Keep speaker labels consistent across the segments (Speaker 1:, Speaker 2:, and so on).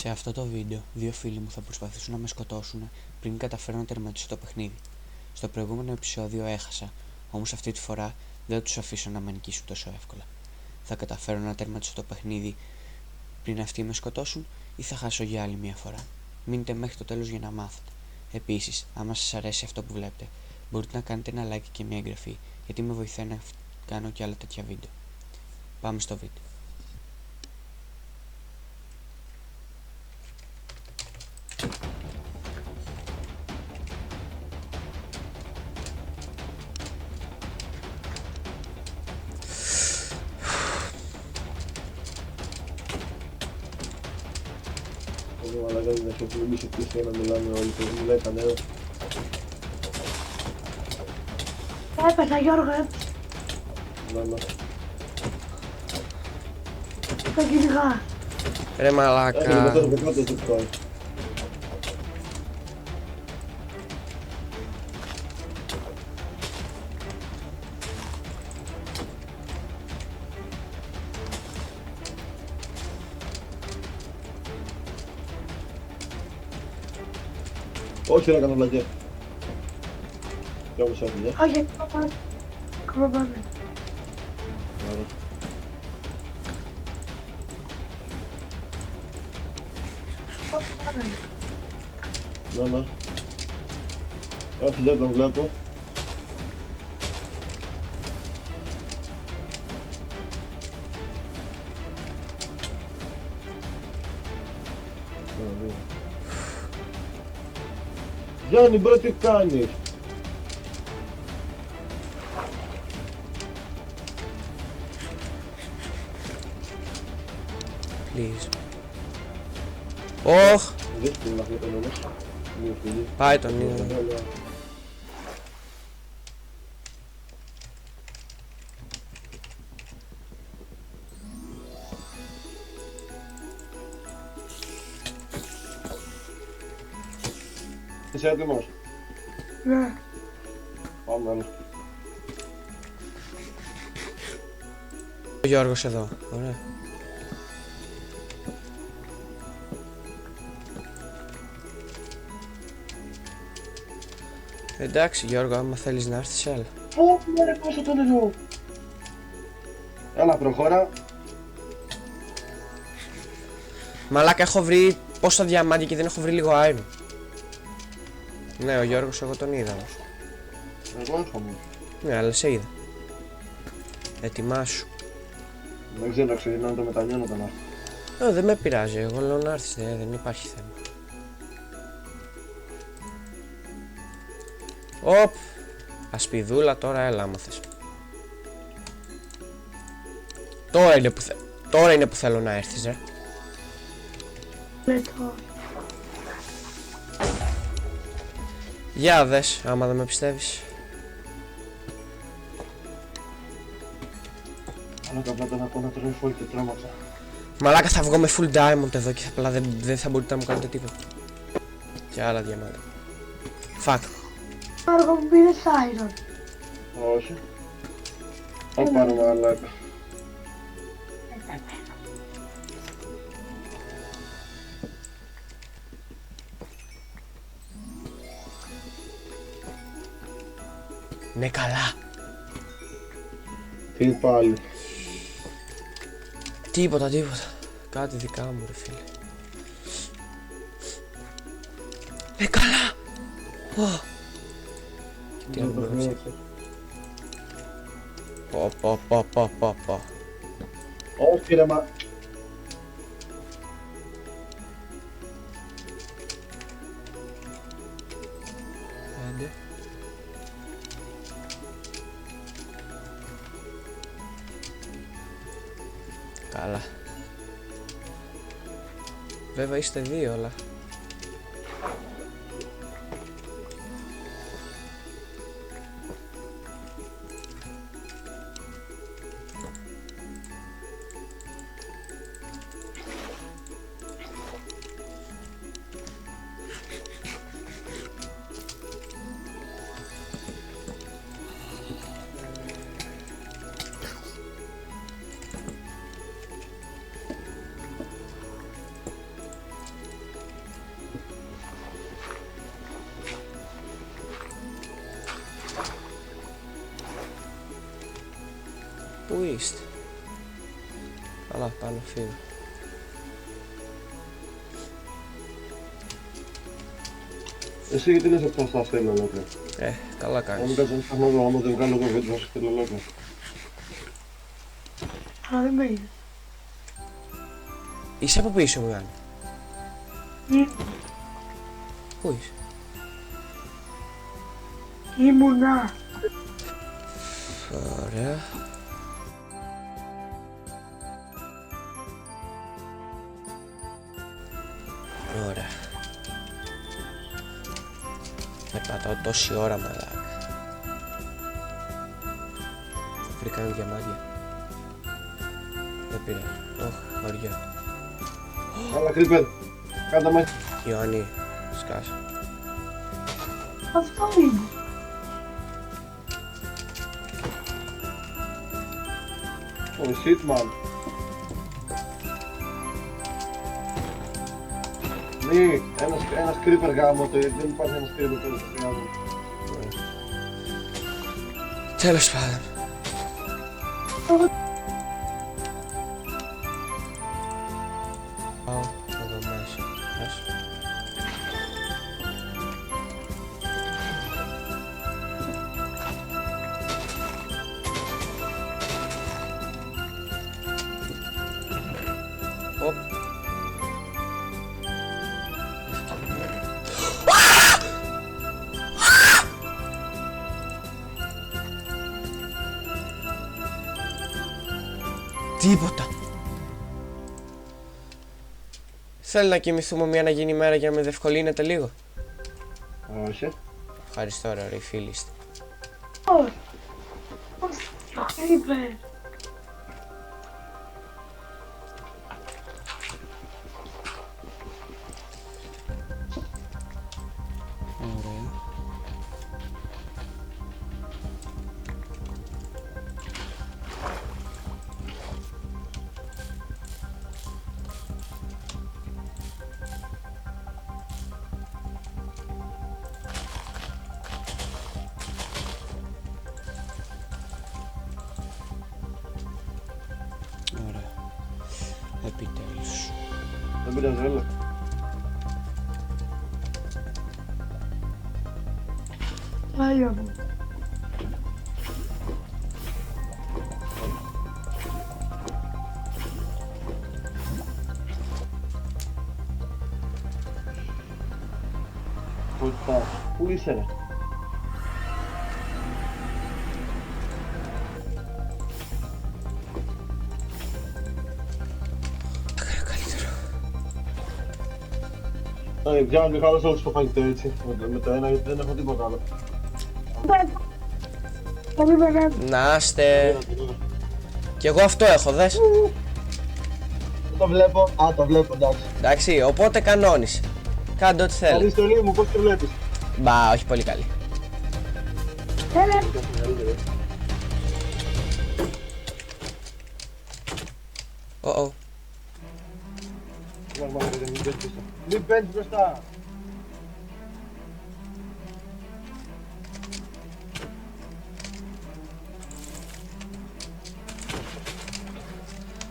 Speaker 1: Σε αυτό το βίντεο, δύο φίλοι μου θα προσπαθήσουν να με σκοτώσουν πριν καταφέρω να τερματίσω το παιχνίδι. Στο προηγούμενο επεισόδιο έχασα, όμως αυτή τη φορά δεν θα τους αφήσω να με νικήσουν τόσο εύκολα. Θα καταφέρω να τερματίσω το παιχνίδι πριν αυτοί με σκοτώσουν ή θα χάσω για άλλη μια φορά. Μείνετε μέχρι το τέλος για να μάθετε. Επίσης, άμα σας αρέσει αυτό που βλέπετε, μπορείτε να κάνετε ένα like και μια εγγραφή, γιατί με βοηθάει να κάνω και άλλα τέτοια βίντεο. Πάμε στο βίντεο.
Speaker 2: Αλλά δεν είναι και εμείς εκεί για να μιλάμε όλοι και δεν μιλάει κανένα.
Speaker 3: Έπεσα Γιώργο,
Speaker 2: Να.
Speaker 3: τα κυνηγά.
Speaker 1: Ρε μαλάκα.
Speaker 2: Όχι ρε κάνω βλακιά. Κι όμως έφυγε.
Speaker 3: Όχι, ακόμα πάμε.
Speaker 2: Άρα. Να. Όχι δεν τον βλέπω. Γιάννη μπρο τι κάνεις?
Speaker 1: Please. Ωχ!
Speaker 2: Δεν στην να βλέπω όμως. Μου φύγει.
Speaker 1: Πάει τον είδα.
Speaker 2: Είσαι έτοιμος?
Speaker 3: Ναι.
Speaker 2: Πάμε.
Speaker 1: Ο Γιώργος εδώ. Ωραία. Εντάξει Γιώργο, άμα θέλεις να έρθεις έλα.
Speaker 2: Ω, ρε πόσο τον εδώ. Έλα προχώρα.
Speaker 1: Μαλάκα, έχω βρει πόσα διαμάντια και δεν έχω βρει λίγο iron. Ναι, ο Γιώργος εγώ τον είδα όμως.
Speaker 2: Εγώ έχω μου.
Speaker 1: Ναι, αλλά σε είδα. Ετοιμάσου.
Speaker 2: Δεν ξέρω, ξεκινάμε το μετανιώνω τον άρθρο.
Speaker 1: Δεν με πειράζει, εγώ λέω να έρθεις, δεν υπάρχει θέμα. Οπ! Ασπιδούλα τώρα, έλα άμα θες. Τώρα είναι που θέλω να έρθεις, ρε.
Speaker 3: Ναι, το.
Speaker 1: Για δες, άμα δεν με πιστεύεις.
Speaker 2: Αλλά καπλά τον ακούω να τρώει φόλ και τρόμαξα.
Speaker 1: Μαλάκα, θα βγω με full diamond εδώ και απλά δεν θα μπορείτε να μου κάνετε τίποτα. Και άλλα διαμάντα. Fuck.
Speaker 3: Γιώργο μου πήρες iron.
Speaker 2: Όχι. Θα πάρω μαλάκα.
Speaker 1: Ναι, καλά.
Speaker 2: Τι πάλι.
Speaker 1: Τίποτα. Κάτι δικά μου, ρε φίλε. Ναι, καλά. Τι άλλο μπορώ να ψάξω. Πω.
Speaker 2: Όχι ρε μα.
Speaker 1: Άντε. Καλά. Βέβαια είστε δύο, αλλά twist. Αλλά πάνω φύγω.
Speaker 2: Εσύ γιατί λες αυτά στα στέλνω ολόκληρα?
Speaker 1: Καλά
Speaker 2: Αν
Speaker 1: κάνεις.
Speaker 2: κάτω να φτιάχνω εδώ, άμα δεν βγάλω εγώ βίντεο θα σου στέλνω ολόκληρα.
Speaker 3: Αλλά δεν με είδε.
Speaker 1: Είσαι από πίσω μου, Γιάννη. Πού είσαι?
Speaker 3: Ήμουνα.
Speaker 1: Ωραία. Ωραία. Πατάω τόση ώρα, μαλάκα. Βρήκαμε διαμάντια. Δεν πήρα. Ωχ, βαριά.
Speaker 2: Άλλα κρύπερ. Κάντα μας.
Speaker 1: Ιωάννη, σκάσε.
Speaker 3: Αυτό είναι.
Speaker 2: Oh shit, man. Ναι, ένας creeper γάμο το, δεν υπάρχει ένας creeper πέρα στο γάμο.
Speaker 1: Τέλος πάντων. Πάω εδώ μέσα. Ας. Οπ. Τίποτα. Θέλω να κοιμηθούμε μια να γίνει μέρα για να με διευκολύνετε λίγο.
Speaker 2: Όχι.
Speaker 1: Ευχαριστώ ρε φίλοι είστε.
Speaker 3: Όχι. Όχι. Είπε.
Speaker 1: Ωραία. Ωραία. Επιτέλους.
Speaker 2: Δεν πειράζει, έλα.
Speaker 3: Άγιο μου.
Speaker 2: Πού είσαι ρε? Διάβα Μιχάλης όλους το φαγητό έτσι, με το ένα γιατί δεν έχω τίποτα άλλο.
Speaker 1: Να είστε. Κι εγώ αυτό έχω, δες.
Speaker 2: Το βλέπω, το βλέπω, εντάξει.
Speaker 1: Εντάξει, οπότε κανόνισε. Κάντε ό,τι
Speaker 2: Καλή
Speaker 1: θέλει.
Speaker 2: ιστορία μου, πώς το βλέπεις?
Speaker 1: Μπα, όχι πολύ καλή. Ω,
Speaker 2: Μην παίρνεις μπροστά.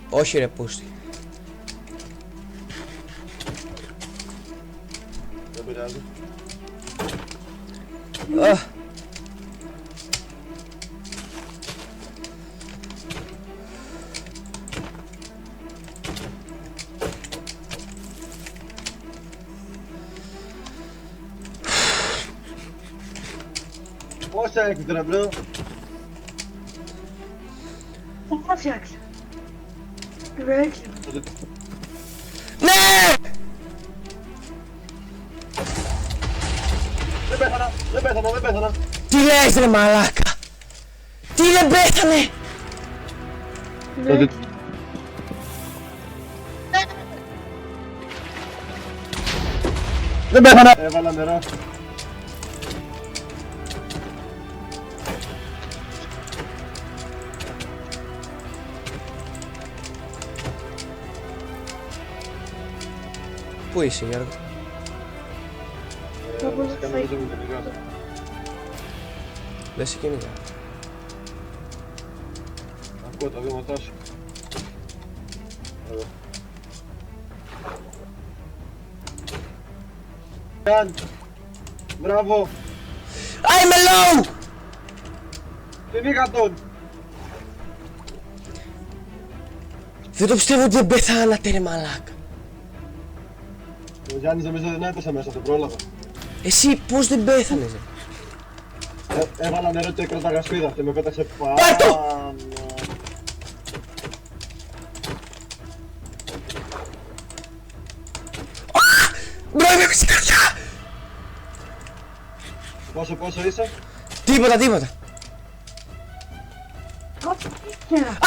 Speaker 1: όχι ρε πούστη.
Speaker 2: Δεν πειράζει.
Speaker 1: Αχ.
Speaker 2: Πόσα έχεις ρε μπρο?
Speaker 3: Θα φτιάξει. Βρέξει.
Speaker 1: Ναι!
Speaker 2: Δεν πέθανα, δεν πέθανα, δεν πέθανα.
Speaker 1: Τι λες ρε μαλάκα! Τι δεν πέθανε!
Speaker 3: Βρέξει.
Speaker 2: Δεν πέθανα. Έβαλα νερό.
Speaker 1: Πού είσαι Γιώργο? Δεν σε κυνηγά.
Speaker 2: τα βήματά σου. Εδώ. Μπράβο!
Speaker 4: I'm alone!
Speaker 2: Την είχα τον!
Speaker 4: Δεν το πιστεύω ότι δεν πεθάνατε ρε μαλάκα.
Speaker 2: Ο Γιάννης νομίζω δεν έπεσε μέσα, τον πρόλαβα.
Speaker 4: Εσύ πώς δεν πέθανες ρε?
Speaker 2: Έβαλα νερό και έκρατα σφίδα και με πέταξε πάνω.
Speaker 4: Πάρ' το! Μπρο, είμαι στην καρδιά!
Speaker 2: Πόσο είσαι?
Speaker 4: Τίποτα, τίποτα.
Speaker 3: Κάτσε ύστερα.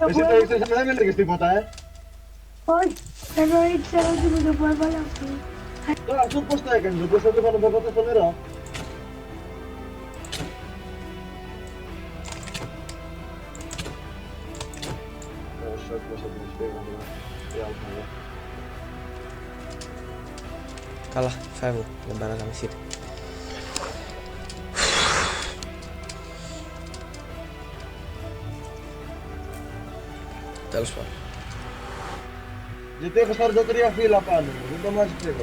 Speaker 2: Εσύ το ήξερες, δεν έλεγες τίποτα,
Speaker 3: Όχι, ενώ ήξερα ότι με το που έβαλα αυτό.
Speaker 2: Τώρα αυτό πώς το έκανες, όπως θα το έβαλα πεπάτα στο νερό. Όσο έκοψα την σπίγμα, τι άλλο θα δω.
Speaker 4: Καλά, φεύγω, δεν παραγαμηθείτε. Τέλος πάντων.
Speaker 2: Γιατί έχω 43 φύλλα πάνω μου, δεν το μάζεις εγώ.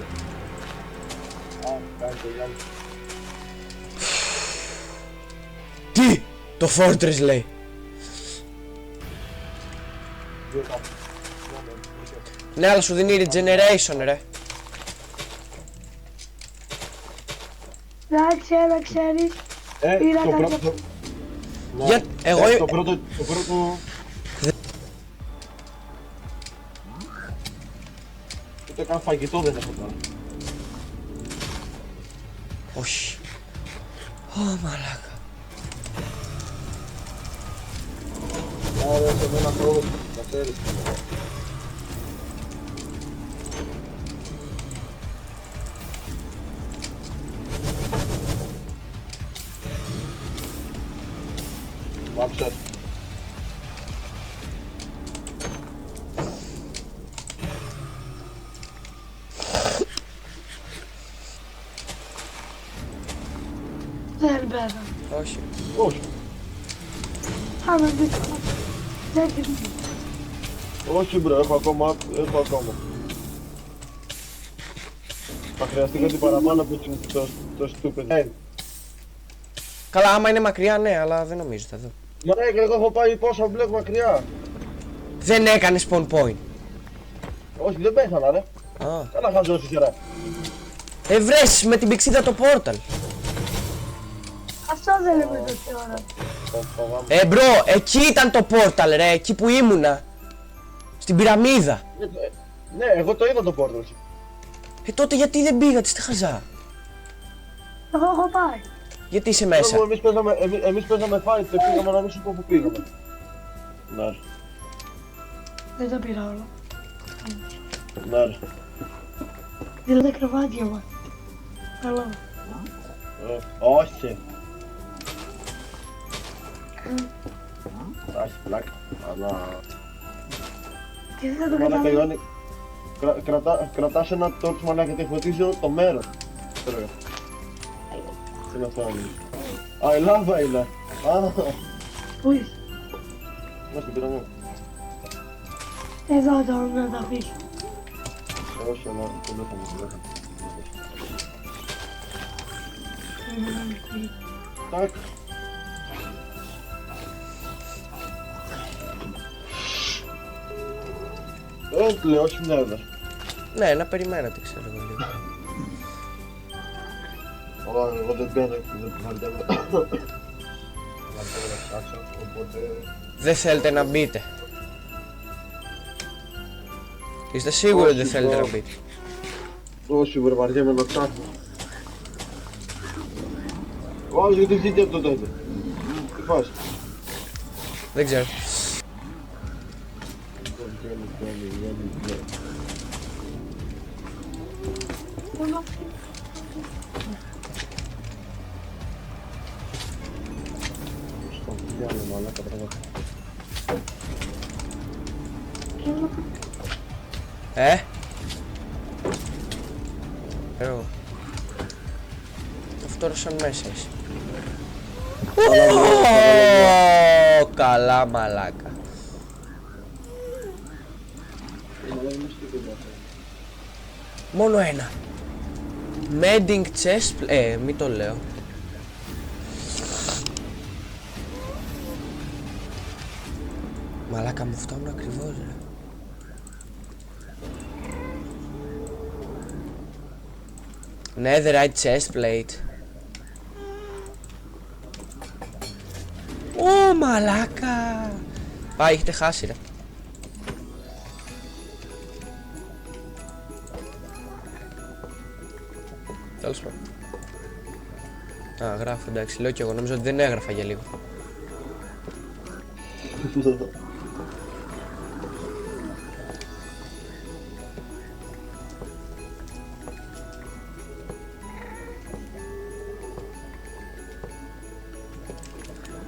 Speaker 2: Α, κάνει το Γιάννη.
Speaker 4: Τι! Το Fortress λέει.
Speaker 2: Δύο τα.
Speaker 4: Ναι, αλλά σου δίνει regeneration ρε.
Speaker 3: Εντάξει, έλα ξέρεις. Πήρα
Speaker 2: Το
Speaker 3: κάποια-
Speaker 2: πρώτο...
Speaker 4: Για- εγώ-
Speaker 2: Το πρώτο... Ούτε καν φαγητό δεν έχω τώρα.
Speaker 4: Όχι. Ω μαλάκα.
Speaker 2: Άρα σε μένα πρόβλημα, να ξέρεις. Βάψε.
Speaker 3: Δεν πέθανε.
Speaker 4: Όχι.
Speaker 2: Όχι,
Speaker 3: Θα με πεις. Δεν θυμάμαι.
Speaker 2: όχι μπρο, έχω ακόμα. Θα χρειαστεί κάτι παραπάνω από το stupid.
Speaker 4: Καλά, άμα είναι μακριά, ναι, αλλά δεν νομίζω, θα δω.
Speaker 2: Μαλάκα, εγώ έχω πάει πόσο μπλεκ μακριά.
Speaker 4: Δεν έκανε spawn point.
Speaker 2: Όχι, δεν πέθανα ρε.
Speaker 4: Α.
Speaker 2: Καλά χαζώσεις ρε.
Speaker 4: Βρες με την πηξίδα το portal.
Speaker 3: Αυτό δεν λέμε τόση ώρα.
Speaker 2: Φοβάμαι.
Speaker 4: Μπρο, εκεί ήταν το portal ρε, εκεί που ήμουνα. Στην πυραμίδα.
Speaker 2: Ναι, εγώ το είδα το πόρτο.
Speaker 4: Τότε γιατί δεν πήγατε στη χαζά?
Speaker 3: Εγώ έχω πάει.
Speaker 4: Γιατί είσαι μέσα?
Speaker 2: Εμείς παίζαμε fight και πήγαμε να μην σου πω που πήγαμε. Ναι,
Speaker 3: Δεν τα πήρα όλα.
Speaker 2: ναι.
Speaker 3: Είναι τα κρεβάτια μας. Καλά.
Speaker 2: Όχι. Άχι πλάκα. Αλλά...
Speaker 3: Και δεν θα το
Speaker 2: Μαλάκα
Speaker 3: καταλάβω.
Speaker 2: Ιωάννη, κρατάς ένα τόρτσο μαλάκα και φωτίζω το μέρος. Τώρα. Τι είναι αυτό να μιλήσει. Α, η λάβα είναι. Α,
Speaker 3: Πού είσαι?
Speaker 2: μας την πήρα μου.
Speaker 3: Εδώ τώρα να τα αφήσω.
Speaker 2: Όχι, αλλά δεν θα μου την Τάκ. Λέω, όχι ναι, βέβαια.
Speaker 4: Ναι, να περιμένετε, ξέρω εγώ λίγο.
Speaker 2: Αλλά εγώ δεν μπαίνω, δεν βαριέμαι. Βαριέμαι να ψάξω, οπότε...
Speaker 4: Δεν θέλετε να μπείτε. Είστε σίγουροι ότι δεν θέλετε να μπείτε?
Speaker 2: Όχι, βρε, βαριέμαι να ψάχνω. Όχι, γιατί βγήκε από το τότε. Τι φας?
Speaker 4: Δεν ξέρω. Εγώ. Αυτό τώρα σαν μέσα είσαι. Ω, καλά μαλάκα. Μόνο ένα. Mending chest, μην το λέω. Μαλάκα μου φτάνουν ακριβώς ρε. Netherite chest plate. Ω μαλάκα. Πάει, έχετε χάσει ρε. Τέλος πάντων. Α, γράφω, εντάξει, λέω κι εγώ, νόμιζα ότι δεν έγραφα για λίγο.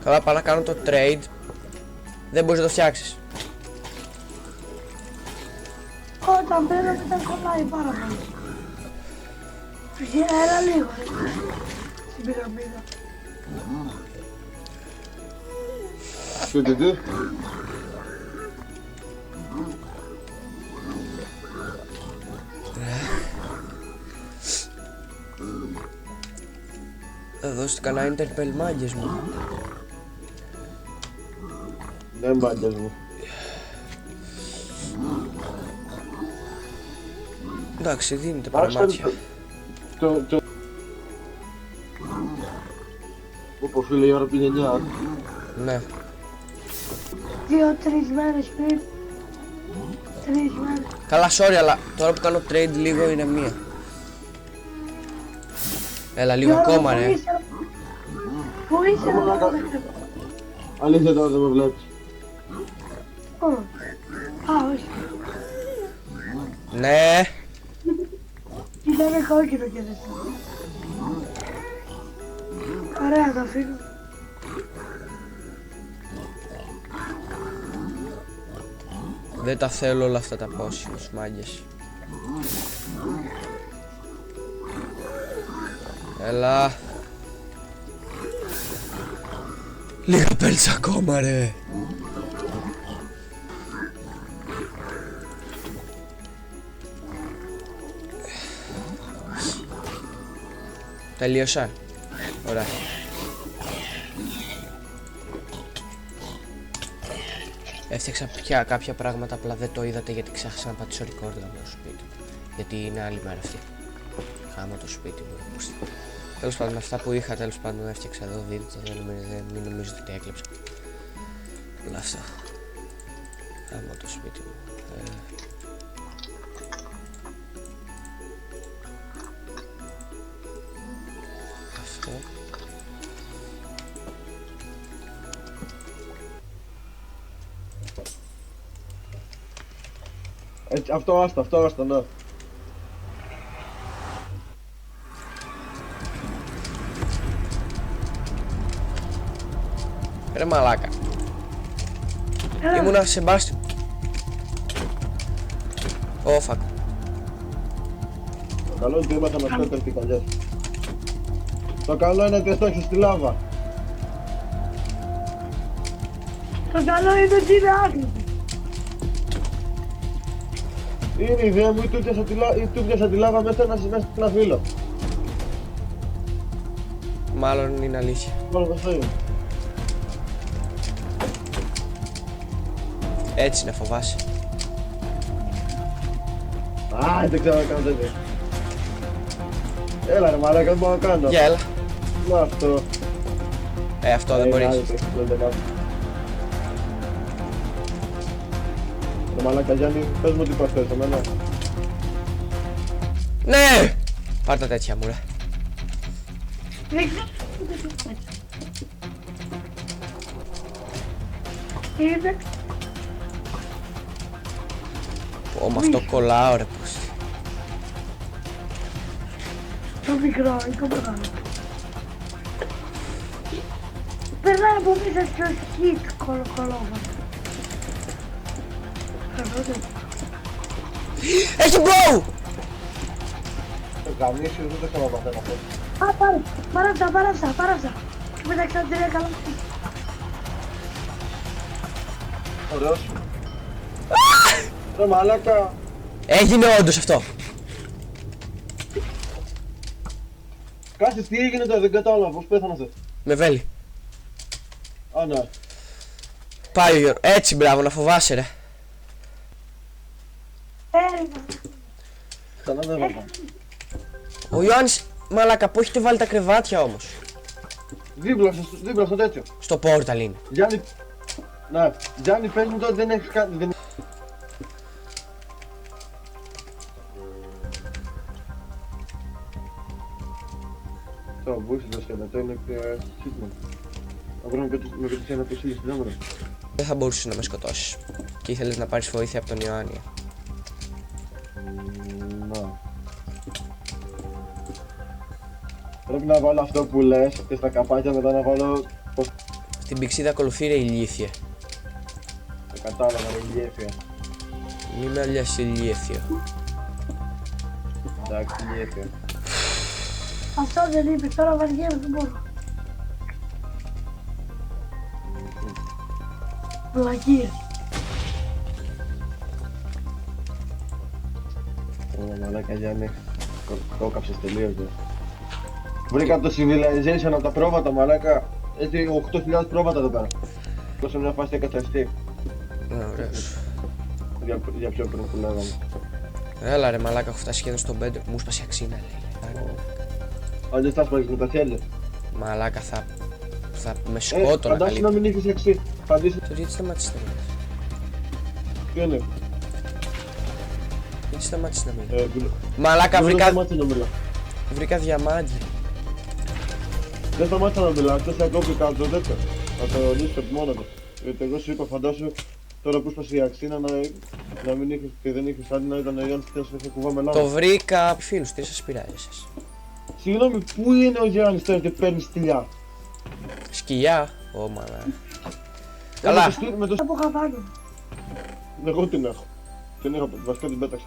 Speaker 4: Καλά, πάω να κάνω το trade. Δεν μπορείς να το φτιάξεις.
Speaker 3: Όταν παίρνω μετά κολλάει πάρα πολύ. Έλα λίγο στην πυραμίδα.
Speaker 2: Τι.
Speaker 4: Θα δώσω κανένα interpel μάγκες μου.
Speaker 2: Δεν μπάντες μου.
Speaker 4: Εντάξει, δίνετε παραμάτια.
Speaker 2: Όπως φίλε η ώρα πήγε 9.
Speaker 4: Ναι.
Speaker 3: 2-3 μέρες πριν. 3 μέρες.
Speaker 4: Καλά, sorry, αλλά τώρα που κάνω trade λίγο είναι μία. Έλα, λίγο ακόμα ρε.
Speaker 3: Πού είσαι να το δεχτώ.
Speaker 2: Αλήθεια τώρα δεν με βλέπεις.
Speaker 3: Α, όχι.
Speaker 4: Ναι.
Speaker 3: Ήταν κόκκινο και δεν το. Ωραία, θα φύγω.
Speaker 4: Δεν τα θέλω όλα αυτά τα potions, μάγκες. Έλα. Λίγα πέλτσα ακόμα ρε. Τελείωσα. Ωραία. Έφτιαξα πια κάποια πράγματα, απλά δεν το είδατε γιατί ξέχασα να πατήσω record από το σπίτι μου. Γιατί είναι άλλη μέρα αυτή. Χάμα το σπίτι μου. Τέλος πάντων, με αυτά που είχα, τέλος πάντων έφτιαξα εδώ, δείτε, μην νομίζετε ότι έκλεψα. Όλα αυτά. Χάμα το σπίτι μου. Αυτό.
Speaker 2: Έτσι, αυτό άστα, ναι.
Speaker 4: Ρε μαλάκα. Ήμουνα σε μπάστι. Ω, fuck.
Speaker 2: Το καλό είναι ότι έμαθα να σκέφτεται τι καλιές. Το καλό είναι ότι έστωξε στη λάβα.
Speaker 3: Το καλό είναι ότι είναι άθλητο.
Speaker 2: Είναι η ιδέα μου ή του πιάσα τη λάβα μέσα στην αφύλλο.
Speaker 4: Μάλλον είναι αλήθεια.
Speaker 2: Μόνο αυτό είναι.
Speaker 4: Έτσι να φοβάσαι.
Speaker 2: Α, δεν ξέρω να κάνω τέτοιο. Έλα ρε μαλάκα, δεν μπορώ να κάνω.
Speaker 4: Για έλα.
Speaker 2: Να αυτό.
Speaker 4: Αυτό δεν μπορείς.
Speaker 2: Ρε μαλάκα Γιάννη, πες μου τι πας θες εμένα.
Speaker 4: Ναι! Πάρ' τα τέτοια μου ρε.
Speaker 3: Δεν ξέρω. Είναι.
Speaker 4: Πω, με αυτό κολλάω ρε πως.
Speaker 3: Το μικρό ή το μεγάλο. Περνάει από μέσα στο σκίτ κολόβα.
Speaker 4: Έχει bow!
Speaker 2: Γαμίσιο, δεν το ξαναπαθαίνω αυτό.
Speaker 3: Α, πάρε αυτά. Και μεταξύ τα τρία καλά.
Speaker 2: Ωραίος. Ρε μαλάκα.
Speaker 4: Έγινε όντως αυτό.
Speaker 2: Κάτσε, τι έγινε τώρα, δεν κατάλαβα, πώς πέθανατε.
Speaker 4: Με βέλη.
Speaker 2: Α, ναι.
Speaker 4: Πάει ο Γιώργος. Έτσι, μπράβο, να φοβάσαι ρε.
Speaker 3: Έρευνα.
Speaker 2: Ξανά δεν βάζα.
Speaker 4: Ο Ιωάννης, μαλάκα, που έχετε βάλει τα κρεβάτια όμως.
Speaker 2: Δίπλα στο τέτοιο.
Speaker 4: Στο πόρταλ είναι.
Speaker 2: Γιάννη. Ναι, Γιάννη, πες μου τώρα δεν έχεις κάτι. Δεν... Το μπούσει το σκελετό είναι σύντομα. Αύριο με πετύχει ένα πεσίλι στην άμυνα.
Speaker 4: Δεν θα μπορούσες να με σκοτώσεις. Και ήθελες να πάρεις βοήθεια από τον Ιωάννη.
Speaker 2: Να. Πρέπει να βάλω αυτό που λες και στα καπάκια μετά να βάλω... Πώς...
Speaker 4: Στην πηξίδα ακολουθεί ρε ηλίθιε.
Speaker 2: Δεν κατάλαβα ρε γέφυρα.
Speaker 4: Μη με αλλιάς ηλίθιο.
Speaker 2: Εντάξει, γέφυρα.
Speaker 3: Αυτό δεν είπε, τώρα βαριέμαι, δεν μπορώ. Βλακίες.
Speaker 2: Ω μαλάκα Γιάννη, κόκαψες τελείως. Βρήκα το Civilization από τα πρόβατα μαλάκα. Έτσι 8.000 πρόβατα εδώ πέρα. Τόσο μια φάση εκαταστή.
Speaker 4: Ωραίος.
Speaker 2: Για πιο πριν που λέγαμε.
Speaker 4: Έλα ρε μαλάκα, έχω φτάσει σχεδόν στον πέντρο. Μου σπάσει αξίνα λέει.
Speaker 2: Αν δεν στάς με τα χέρια.
Speaker 4: Μαλάκα θα με σκότωνα
Speaker 2: Φαντάσου να
Speaker 4: καλύτερα.
Speaker 2: μην είχες αξί. Φαντάσου.
Speaker 4: Τώρα γιατί σταμάτησες να μιλάς.
Speaker 2: Ποιο είναι.
Speaker 4: Γιατί σταμάτησες να μιλάς. Μαλάκα
Speaker 2: Δεν
Speaker 4: βρήκα
Speaker 2: σταμάτησα να μιλάω.
Speaker 4: διαμάντια.
Speaker 2: Δεν σταμάτησα να μιλάω, αυτός θα κόβει κάτω τέτοιο. Θα το λύσω από μόνο του. Γιατί εγώ σου είπα φαντάσου τώρα που σπάσει η αξίνα να μην είχες και δεν είχες κάτι να ήταν ο Γιάννης και να σε κουβά με λάμα.
Speaker 4: Το βρήκα από φίλους, τι σας πειράζει εσάς.
Speaker 2: Συγγνώμη, πού είναι ο Γιάννης τώρα και παίρνει στυλιά.
Speaker 4: Σκυλιά. Ω μαλάκα. Καλά.
Speaker 2: Με το
Speaker 3: Από χαβάνο.
Speaker 2: εγώ την έχω. Την είχα, βασικά την πέταξα.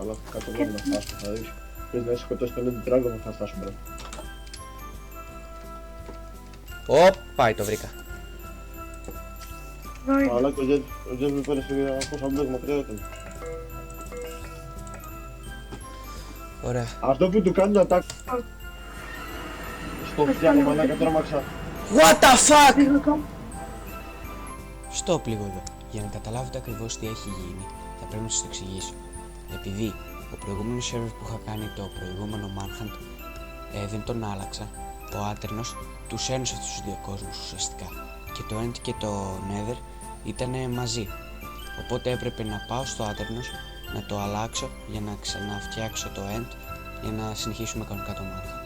Speaker 2: Αλλά κάτω μόνο να φτάσουμε, θα δεις. Πες να σκοτώσει τον Έντι Dragon θα φτάσουμε ρε.
Speaker 4: Ω, πάει το βρήκα.
Speaker 3: Νόημα.
Speaker 2: Αλλά και ο Τζέμς με πέρασε για πόσα μπλοκ μακριά ήταν.
Speaker 4: Ωραία.
Speaker 2: Αυτό που του κάνει attack. Στο φτιάχνει μαλάκα τρόμαξα.
Speaker 4: What the fuck!
Speaker 3: Λίγο το.
Speaker 1: Στοπ λίγο εδώ. Για να καταλάβετε ακριβώς τι έχει γίνει, θα πρέπει να σας το εξηγήσω. Επειδή ο προηγούμενος server που είχα κάνει το προηγούμενο Manhunt δεν τον άλλαξα, ο Άτερνος τους ένωσε αυτούς τους δύο κόσμους ουσιαστικά. Και το End και το Nether ήταν μαζί. Οπότε έπρεπε να πάω στο Άτερνος να το αλλάξω για να ξαναφτιάξω το End για να συνεχίσουμε κανονικά το Manhunt.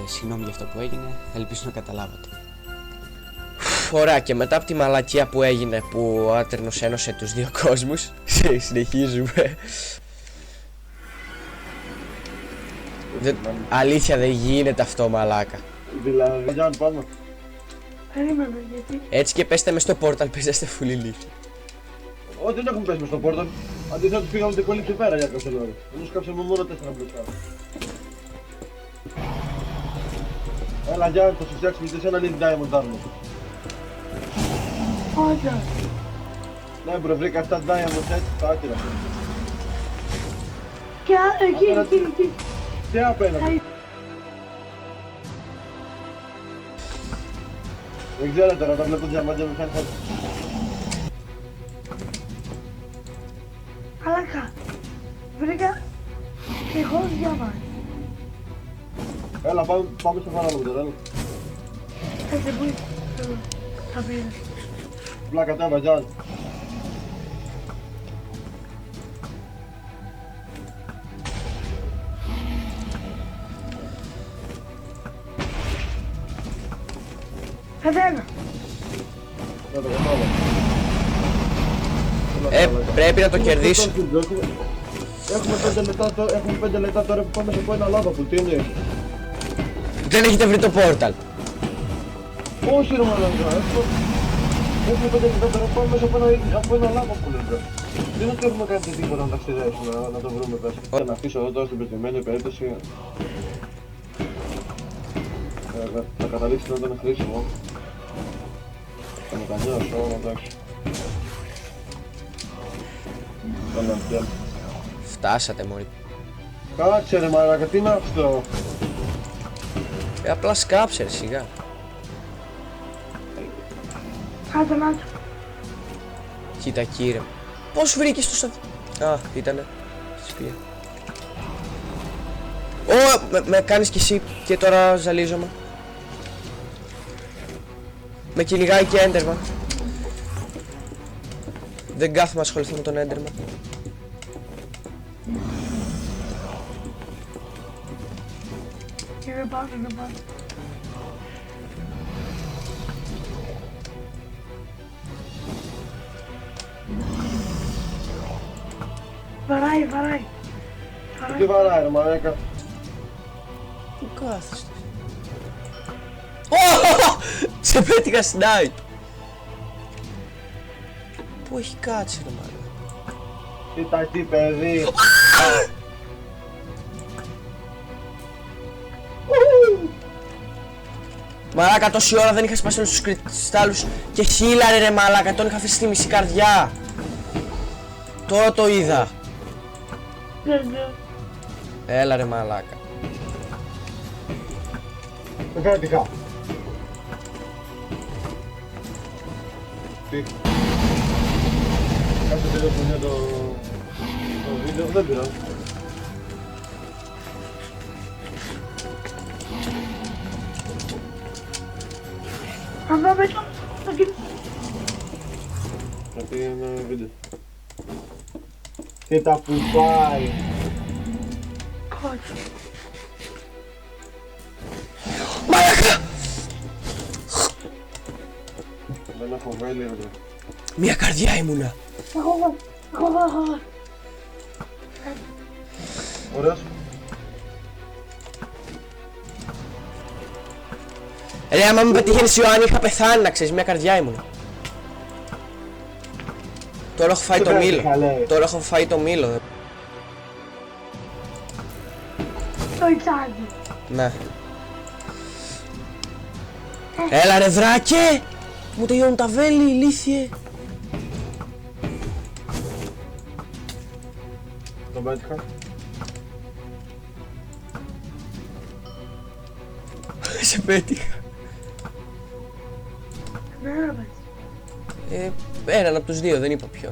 Speaker 1: Συγγνώμη για αυτό που έγινε, ελπίζω να καταλάβατε.
Speaker 4: Ωραία, και μετά από τη μαλακία που έγινε που ο Άτερνος ένωσε τους δύο κόσμους, συνεχίζουμε. Αλήθεια δεν γίνεται αυτό μαλάκα.
Speaker 2: Δηλαδή, Γιάννη πάμε.
Speaker 3: Περίμενε γιατί.
Speaker 4: Έτσι και πέστε μες στο πόρταλ, παίζεστε φουλή λύση.
Speaker 2: Όχι, δεν έχουμε πέσει μες στο πόρταλ. Αντίθετα πήγαμε την κολλήψη πέρα για κάποιο λόγο. Εμείς κάψαμε μόνο 4 μπλοκά. Έλα Γιάννη, θα σου φτιάξουμε και εσένα Link Diamond Armor.
Speaker 3: Όντως.
Speaker 2: Ναι μπρο, βρήκα 7 Diamonds έτσι στα άκυρα.
Speaker 3: Και εκεί.
Speaker 2: Τι απέναντι. Δεν ξέρω τώρα, τα βλέπω διαμάντια μου κάνει φάση.
Speaker 3: Αλάκα. Βρήκα. Εγώ διαβάζω.
Speaker 2: Έλα πάμε στο παράλογο τώρα, έλα.
Speaker 3: Έτσι που είσαι. Θα πήρε.
Speaker 2: Απλά κατέβα Γιάννη.
Speaker 3: Κατέβα.
Speaker 2: Να το κατάλαβα.
Speaker 4: Πρέπει να το κερδίσω.
Speaker 2: Έχουμε 5 λεπτά τώρα που πάμε σε πω ένα λάβα που τι είναι.
Speaker 4: Δεν έχετε βρει το πόρταλ.
Speaker 2: Όχι ρε μαλάκα, έχουμε 5 λεπτά τώρα που πάμε μέσα από ένα λάβα που λέτε. Δεν έχουμε κάνει τίποτα να ταξιδέψουμε, να το βρούμε πες. Θα αφήσω εδώ τώρα στην προκειμένη περίπτωση. Θα καταλήξει να ήταν χρήσιμο. Θα μετανιώσω, εντάξει. Καλά, πια.
Speaker 4: Φτάσατε μόλι.
Speaker 2: Κάτσε ρε μαλάκα, τι είναι αυτό.
Speaker 4: Απλά σκάψε ρε, σιγά.
Speaker 3: Κάτω να του.
Speaker 4: Κοίτα κύριε. Πώς βρήκες το Α, ήτανε. Σπία. Με κάνεις κι εσύ και τώρα ζαλίζομαι. Με κυνηγάει και έντερμα. Δεν κάθομαι να ασχοληθώ με τον έντερμα.
Speaker 3: Είναι πάνω, είναι πάνω. Βαράει, βαράει.
Speaker 2: Τι βαράει ρε μαλάκα.
Speaker 4: Πού κάθεστε. Σε πέτυχα snipe. Πού έχει κάτσει ρε μάλλον.
Speaker 2: Κοίτα τι παιδί.
Speaker 4: Μαλάκα τόση ώρα δεν είχα σπάσει όλους τους κρυστάλλους και χίλαρε ρε μαλάκα, τον είχα αφήσει στη μισή καρδιά. Τώρα το είδα. Έλα ρε μαλάκα.
Speaker 2: Δεν φέτυχα. Τι. Κάτσε τελειώσουμε το βίντεο, δεν πειράζει.
Speaker 3: Αν δω μέσα, θα κοιτάξω.
Speaker 2: Γιατί είναι βίντεο. Κοίτα που πάει.
Speaker 3: Κάτω.
Speaker 4: Μαλάκα!
Speaker 2: Δεν έχω βέλη ρε.
Speaker 4: Μια καρδιά ήμουνα.
Speaker 3: Εγώ.
Speaker 2: Ωραίος.
Speaker 4: Ρε άμα με πετύχαινες Ιωάννη είχα πεθάνει να ξέρεις, μια καρδιά ήμουνα. Τώρα έχω φάει το μήλο. Τώρα έχω φάει το μήλο.
Speaker 3: Το ιτσάκι.
Speaker 4: Ναι. Έλα ρε δράκε! Μου τελειώνουν τα βέλη, ηλίθιε.
Speaker 2: Τον πέτυχα.
Speaker 4: Σε πέτυχα.
Speaker 3: Ναι, ρε.
Speaker 4: Έναν από τους δύο, δεν είπα ποιον.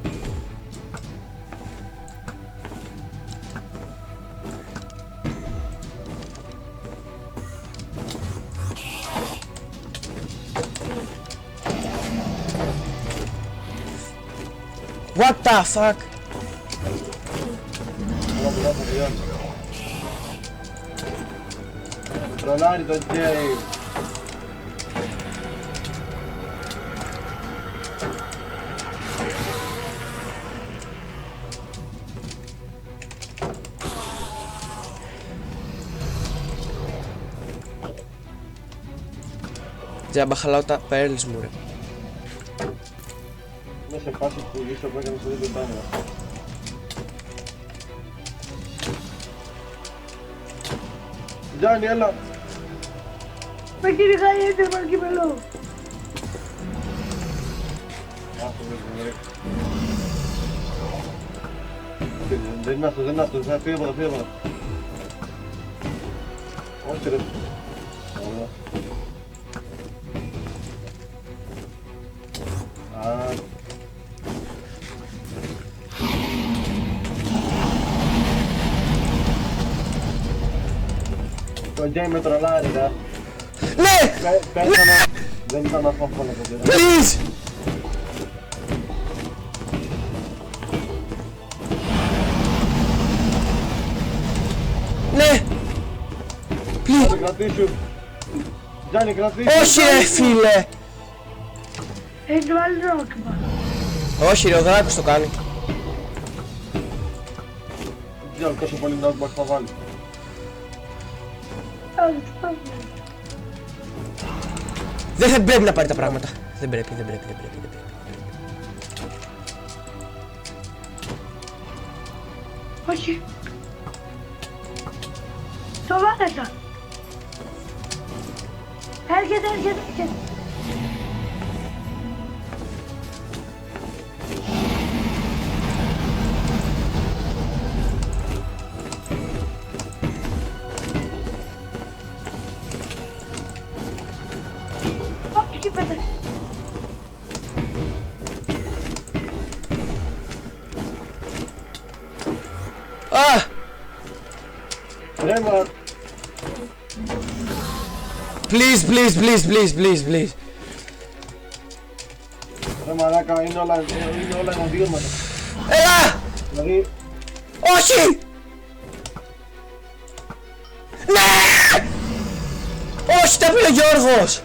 Speaker 4: What the fuck?
Speaker 2: Τρολάρει τον Τζέι.
Speaker 4: Τζάμπα χαλάω τα pearls μου ρε.
Speaker 2: Είναι σε φάση που είσαι που έκανες το ίδιο τάνια. Τζάνι, έλα.
Speaker 3: Με κυνηγάει έντερμαν κυπελό.
Speaker 2: Άστο, δεν είναι αυτός, δεν είναι αυτός. Φύγε από εδώ, φύγε από εδώ. Όχι ρε. Ωραία. Το Τζέι με τρολάρει, ρε.
Speaker 4: Ναι!
Speaker 2: Πέσανε. Δεν ήταν αυτό εύκολο το πήρα.
Speaker 4: Please! Ναι!
Speaker 2: Τζάνι, κρατήσου. Τζάνι, κρατήσου.
Speaker 4: Όχι ρε φίλε!
Speaker 3: Έχει βάλει ρόκιμα.
Speaker 4: Όχι ρε, ο Δράκος το κάνει.
Speaker 2: Δεν ξέρω τόσο πολύ knockback θα βάλει.
Speaker 4: Δεν θα πρέπει να πάρει τα πράγματα. Δεν πρέπει.
Speaker 3: Όχι. Το βάλετα. Έρχεται. Εκεί πέταξε.
Speaker 4: Α!
Speaker 2: Ρε μα,
Speaker 4: Please.
Speaker 2: ρε μαλάκα, είναι όλα εναντίον.
Speaker 4: Έλα!
Speaker 2: Δηλαδή,
Speaker 4: Όχι! Ναι! Όχι, τα πει ο Γιώργος!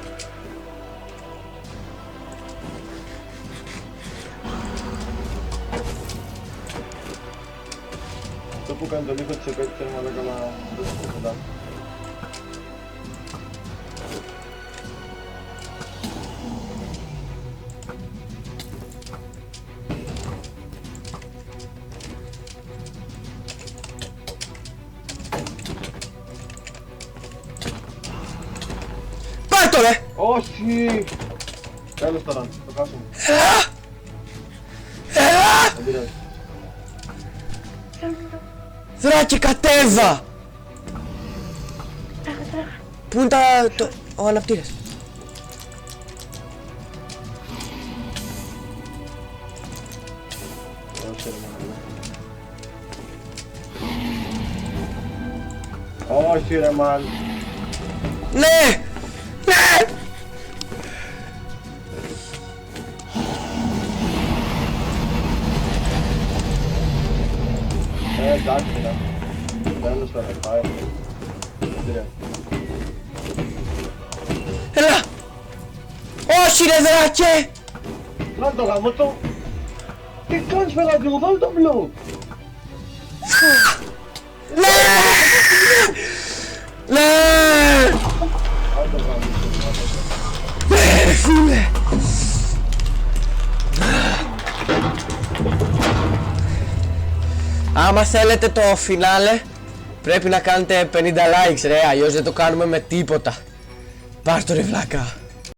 Speaker 2: αυτό που κάνει τον ήχο της επέτυχε, ρε μαλάκα, αλλά δεν είναι κοντά.
Speaker 4: Πάρ' το ρε!
Speaker 2: Όχι! Τέλος τώρα, το χάσαμε. Δεν πειράζει.
Speaker 4: Δράκη, κατέβα! Πού είναι ο αναπτήρας?
Speaker 2: Όχι, ρε μαλάκα. Όχι ρε μαλ.
Speaker 4: Ναι! Ναι!
Speaker 2: Εντάξει ρε. Τέλος τώρα, πάει. Δεν πειράζει.
Speaker 4: Έλα! Όχι ρε δράκε!
Speaker 2: Να το γαμώ το. Τι κάνεις παιδάκι μου, βάλε το μπλοκ.
Speaker 4: Ναι! Ναι!
Speaker 2: Βάλε το γαμώ.
Speaker 4: Ναι ρε φίλε! Άμα θέλετε το φινάλε πρέπει να κάνετε 50 likes ρε, αλλιώς δεν το κάνουμε με τίποτα. Πάρ' το ρε βλάκα.